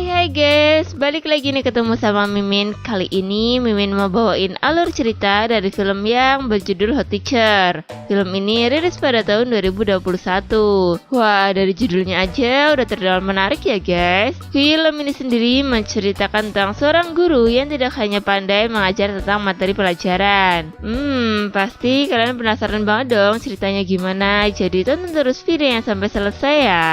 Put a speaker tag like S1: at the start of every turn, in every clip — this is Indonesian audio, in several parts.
S1: Hai guys, balik lagi nih ketemu sama Mimin. Kali ini Mimin mau bawain alur cerita dari film yang berjudul Hot Teacher. Film ini rilis pada tahun 2021. Wah, dari judulnya aja udah terdengar menarik ya guys. Film ini sendiri menceritakan tentang seorang guru yang tidak hanya pandai mengajar tentang materi pelajaran. Pasti kalian penasaran banget dong ceritanya gimana. Jadi tonton terus videonya sampai selesai ya.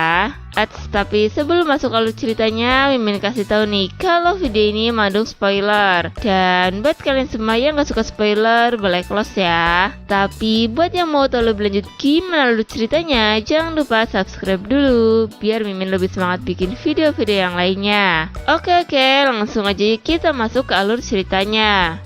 S1: Tapi sebelum masuk alur ceritanya, Mimin kasih tahu nih kalau video ini mengandung spoiler. Dan buat kalian semua yang gak suka spoiler, boleh close ya. Tapi buat yang mau tahu lebih lanjut gimana alur ceritanya, jangan lupa subscribe dulu biar Mimin lebih semangat bikin video-video yang lainnya. Oke, langsung aja kita masuk ke alur ceritanya.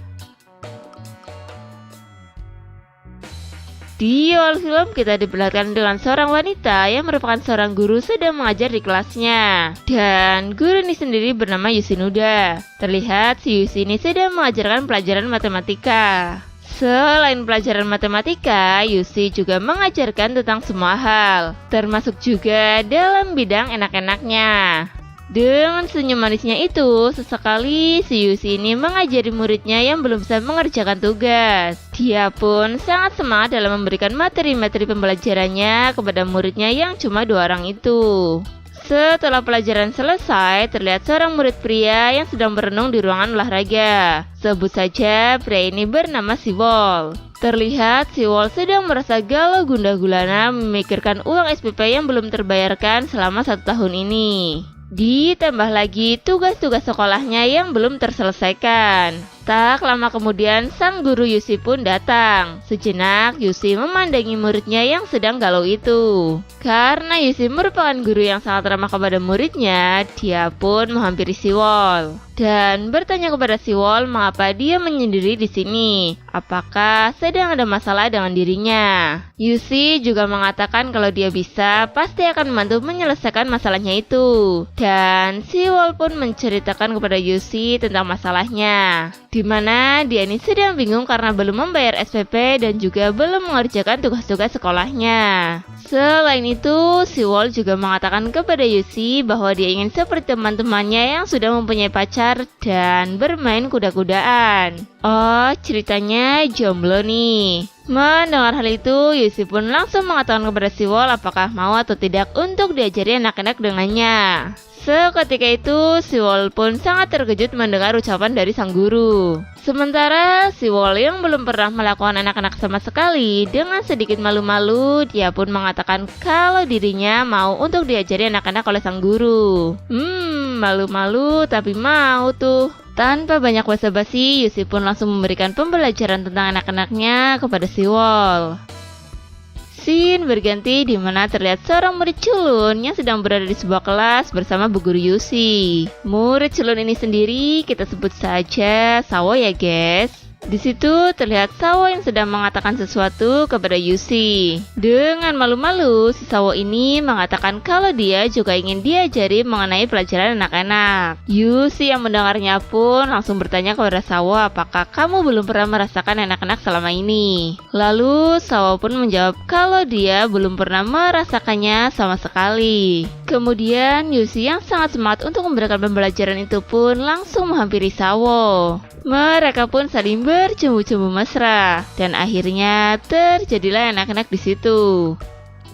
S1: Di awal film kita diperlihatkan dengan seorang wanita yang merupakan seorang guru sedang mengajar di kelasnya. Dan guru ini sendiri bernama Yusinuda. Terlihat si Yusi ini sedang mengajarkan pelajaran matematika. Selain pelajaran matematika, Yusi juga mengajarkan tentang semua hal, termasuk juga dalam bidang enak-enaknya. Dengan senyum manisnya itu, sesekali si Yusi ini mengajari muridnya yang belum bisa mengerjakan tugas. Dia pun sangat semangat dalam memberikan materi-materi pembelajarannya kepada muridnya yang cuma 2 orang itu. Setelah pelajaran selesai, terlihat seorang murid pria yang sedang berenung di ruangan olahraga. Sebut saja pria ini bernama Siwol. Terlihat Siwol sedang merasa galau gundah gulana memikirkan uang SPP yang belum terbayarkan selama 1 tahun ini. Ditambah lagi tugas-tugas sekolahnya yang belum terselesaikan. Tak lama kemudian sang guru Yusi pun datang. Sejenak Yusi memandangi muridnya yang sedang galau itu. Karena Yusi merupakan guru yang sangat ramah kepada muridnya, dia pun menghampiri Siwol dan bertanya kepada Siwol mengapa dia menyendiri di sini. Apakah sedang ada masalah dengan dirinya? Yusi juga mengatakan kalau dia bisa, pasti akan membantu menyelesaikan masalahnya itu. Dan Siwol pun menceritakan kepada Yusi tentang masalahnya, di mana dia ini sedang bingung karena belum membayar SPP dan juga belum mengerjakan tugas-tugas sekolahnya. Selain itu, Siwol juga mengatakan kepada Yusi bahwa dia ingin seperti teman-temannya yang sudah mempunyai pacar dan bermain kuda-kudaan. Oh, ceritanya jomblo nih. Mendengar hal itu, Yusi pun langsung mengatakan kepada Siwol apakah mau atau tidak untuk diajari anak-anak dengannya. Seketika itu, Siwol pun sangat terkejut mendengar ucapan dari sang guru. Sementara Siwol yang belum pernah melakukan anak-anak sama sekali, dengan sedikit malu-malu, dia pun mengatakan kalau dirinya mau untuk diajari anak-anak oleh sang guru. Malu-malu tapi mau tuh. Tanpa banyak basa-basi, Yusi pun langsung memberikan pembelajaran tentang anak-anaknya kepada Siwol. Scene berganti di mana terlihat seorang murid culun yang sedang berada di sebuah kelas bersama bu guru Yusi. Murid culun ini sendiri kita sebut saja Sawo ya guys. Di situ terlihat Sawo yang sedang mengatakan sesuatu kepada Yusi. Dengan malu-malu, si Sawo ini mengatakan kalau dia juga ingin diajari mengenai pelajaran anak-anak. Yusi yang mendengarnya pun langsung bertanya kepada Sawo apakah kamu belum pernah merasakan anak-anak selama ini. Lalu Sawo pun menjawab kalau dia belum pernah merasakannya sama sekali. Kemudian Yusi yang sangat semangat untuk memberikan pembelajaran itu pun langsung menghampiri Sawo. Mereka pun saling bercumbu-cumbu mesra dan akhirnya terjadilah anak-anak di situ.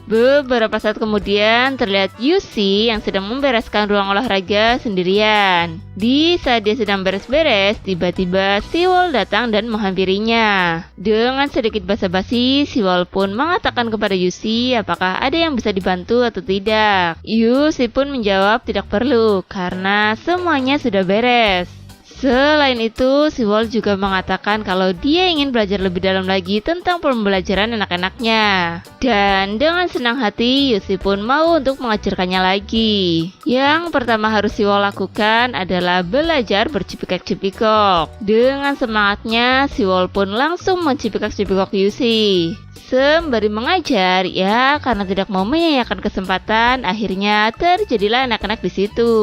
S1: Beberapa saat kemudian terlihat Yusi yang sedang membereskan ruang olahraga sendirian. Di saat dia sedang beres-beres, tiba-tiba Siwol datang dan menghampirinya. Dengan sedikit basa-basi, Siwol pun mengatakan kepada Yusi apakah ada yang bisa dibantu atau tidak. Yusi pun menjawab tidak perlu karena semuanya sudah beres. Selain itu, Siwol juga mengatakan kalau dia ingin belajar lebih dalam lagi tentang pembelajaran anak-anaknya. Dan dengan senang hati, Yusi pun mau untuk mengajarkannya lagi. Yang pertama harus Siwol lakukan adalah belajar bercipikak-cipikok. Dengan semangatnya, Siwol pun langsung mencipikak-cipikok Yusi. Sembari mengajar, ya karena tidak mau menyia-nyiakan kesempatan, akhirnya terjadilah anak-anak di situ.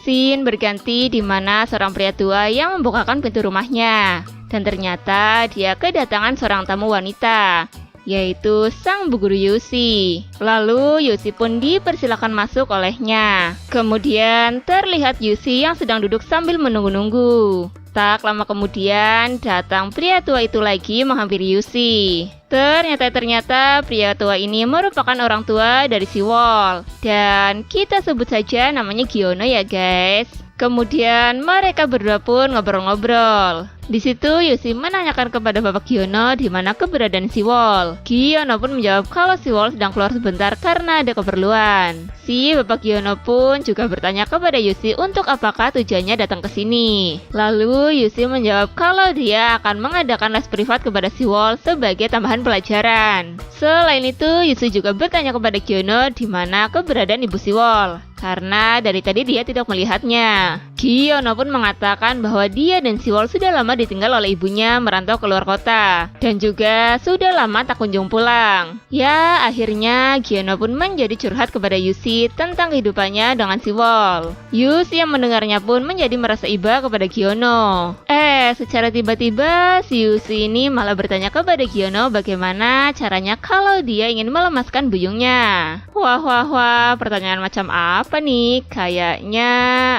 S1: Scene berganti di mana seorang pria tua yang membukakan pintu rumahnya. Dan ternyata dia kedatangan seorang tamu wanita yaitu sang bu guru Yushi. Lalu Yushi pun dipersilakan masuk olehnya. Kemudian terlihat Yushi yang sedang duduk sambil menunggu-nunggu. Tak lama kemudian datang pria tua itu lagi menghampiri Yushi. Ternyata pria tua ini merupakan orang tua dari si Wol. Dan kita sebut saja namanya Giona ya guys. Kemudian mereka berdua pun ngobrol-ngobrol. Di situ Yushi menanyakan kepada Bapak Giona di mana keberadaan si Wol. Giona pun menjawab kalau si Wol sedang keluar sebentar karena ada keperluan. Si Bapak Giona pun juga bertanya kepada Yushi untuk apakah tujuannya datang ke sini. Lalu Yushi menjawab kalau dia akan mengadakan les privat kepada si Wol sebagai tambahan pelajaran. Selain itu, Yushi juga bertanya kepada Giona di mana keberadaan ibu si Wol, karena dari tadi dia tidak melihatnya. Giona pun mengatakan bahwa dia dan si Wol sudah lama ditinggal oleh ibunya merantau keluar kota, dan juga sudah lama tak kunjung pulang. Ya, akhirnya Giona pun menjadi curhat kepada Yushi tentang kehidupannya dengan si Wol. Yushi yang mendengarnya pun menjadi merasa iba kepada Giona. Secara tiba-tiba si Yushi ini malah bertanya kepada Giona bagaimana caranya kalau dia ingin melemaskan buyungnya. Wah, pertanyaan macam apa nih? Kayaknya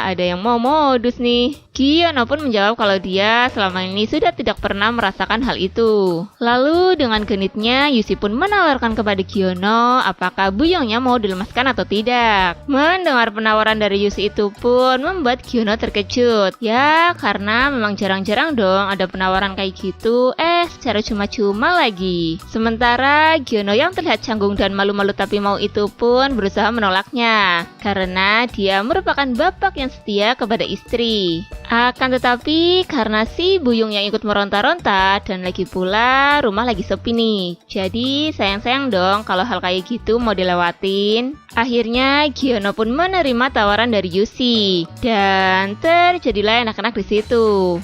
S1: ada yang mau modus nih. Giona pun menjawab kalau dia selama ini sudah tidak pernah merasakan hal itu. Lalu dengan genitnya Yushi pun menawarkan kepada Giona apakah buyungnya mau dilemaskan atau tidak. Mendengar penawaran dari Yushi itu pun membuat Giona terkejut. Ya, karena memang jarang-jarang dong ada penawaran kayak gitu, secara cuma-cuma lagi. Sementara Giona yang terlihat canggung dan malu-malu tapi mau itu pun berusaha menolaknya, karena dia merupakan bapak yang setia kepada istri. Akan tetapi karena si buyung yang ikut meronta-ronta dan lagi pula rumah lagi sepi nih, jadi sayang-sayang dong kalau hal kayak gitu mau dilewatin. Akhirnya Giona pun menerima tawaran dari Yushi dan terjadilah anak-anak di situ.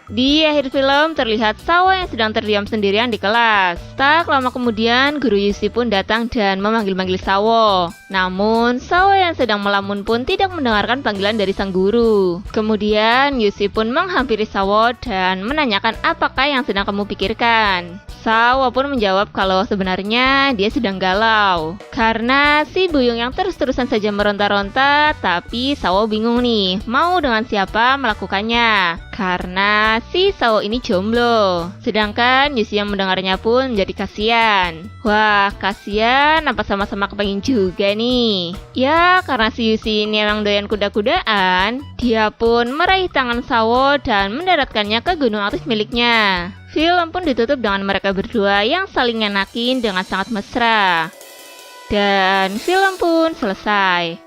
S1: Di akhir film terlihat Sawa yang sedang terdiam sendirian di kelas. Tak lama kemudian guru Yushi pun datang dan memanggil-manggil Sawa. Namun Sawa yang sedang melamun pun tidak mendengarkan panggilan dari sang guru. Kemudian Yushi pun menghampiri Sawa dan menanyakan apakah yang sedang kamu pikirkan. Sawa pun menjawab kalau sebenarnya dia sedang galau karena si buyung yang terus-terusan saja meronta-ronta, tapi Sawa bingung nih mau dengan siapa melakukannya karena si Sawa ini jomblo. Sedangkan Yushi yang mendengarnya pun menjadi kasihan. Wah, kasihan nampak sama-sama kepengen juga nih. Ya, karena si Yushi ini emang doyan kuda-kudaan, dia pun meraih tangan Sawa dan mendaratkannya ke gunung atis miliknya. Film pun ditutup dengan mereka berdua yang saling nyenakin dengan sangat mesra. Dan film pun selesai.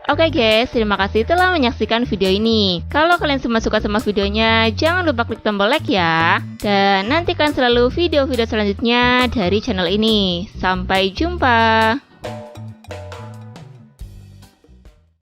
S1: Oke guys, terima kasih telah menyaksikan video ini. Kalau kalian semua suka sama videonya, jangan lupa klik tombol like ya. Dan nantikan selalu video-video selanjutnya dari channel ini. Sampai jumpa.